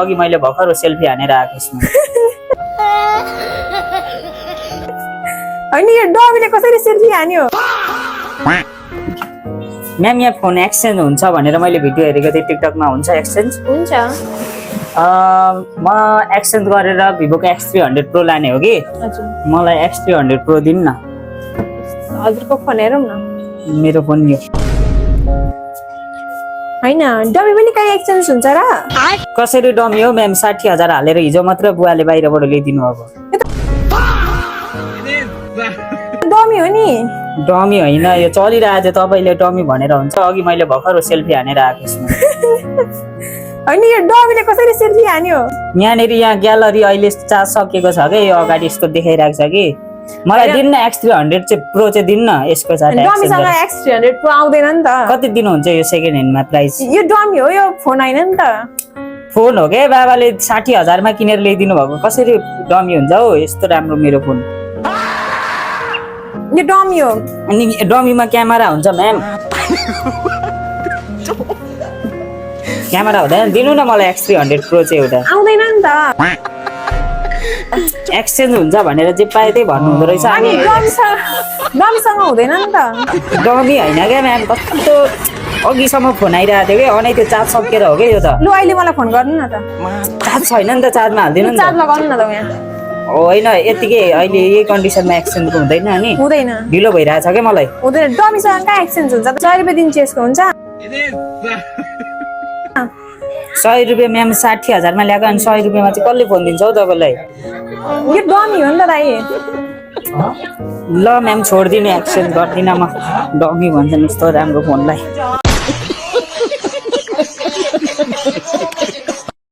अघि मैले भर्खर सेल्फी हानेर आएको छु अनि यो डमीले कसरी सेल्फी हान्यो म्याम यहाँ फोन एक्सचेन्ज हुन्छ भनेर मैले भिडियो हेरेको थिएँ टिकटकमा हुन्छ एक्सचेन्ज हुन्छ म एक्सचेन्ज गरेर भिभोको X300 Pro लाने हो कि हजुर मलाई X300 Pro दिनु न हजुरको फोन हेरौँ न मेरो फोन यो हैन डमी पनि कहाँ एक्सचेन्ज हुन्छ र कसरी डमी हो म्याम 60,000 हालेर हिजो मात्र बुवाले बाहिरबाट ल्याइदिनु भएको डमी हो नि डमी होइन यो चलिरहेको थियो तपाईँले डमी भनेर हुन्छ अघि मैले भर्खर सेल्फी हानेर आएको छु अनि यो डमीले कसरी सेल्फी हान्यो यहाँनिर यहाँ ग्यालरी अहिले चार्ज सकिएको छ कि यो अगाडि यस्तो देखाइरहेको छ कि मलाई दिन्न X300 चाहिँ प्रो चाहिँ दिन्न यसको साथ डमीसँग X300 Pro आउँदैन नि त कति दिनुहुन्छ यो सेकेन्ड ह्यान्डमा प्राइस यो डमी हो यो फोन हैन नि त फोन हो के बाबाले 60,000 मा किनेर ल्याइदिनु भएको कसरी डमी हुन्छ हौ यस्तो राम्रो मेरो फोन यो डमी हो अनि डमीमा क्यामेरा हुन्छ म्याम क्यामेरा हुँदैन दिनु न मलाई X300 Pro चाहिँ एउटा आउँदैन नि त एक्सचेन्ज हुन्छ भनेर जे पाए त्यही भन्नु हुँदो रहेछ अनि डमीसँग हुँदैन नि त डमी होइन क्या म्याम कस्तो अघिसम्म फोन आइरहेको थियो कि अनि त्यो चार्ज सकिएर हो कि यो त लु अहिले मलाई फोन गर्नु न त चार्ज छैन नि त चार्जमा हाल्दिनु नि चार्ज त लगाउनु न त यहाँ होइन यतिकै अहिले यही कन्डिसनमा एक्सचेन्जको हुँदैन अनि हुँदैन ढिलो भइरहेछ क्या मलाई हुँदैन डमीसँग कहाँ एक्सचेन्ज हुन्छ 100 रुपैयाँ दिन्छु यसको हुन्छ 100 रुपैयाँ म्याम 60,000 मा ल्याएको अनि 100 रुपैयाँमा चाहिँ कसले फोन दिन्छ हौ तपाईँलाई यो डमी हो नि त दाइ ल म्याम छोडिदिनु एक्सचेन्ज गर्दिनँ म डमी भन्छन् यस्तो राम्रो फोनलाई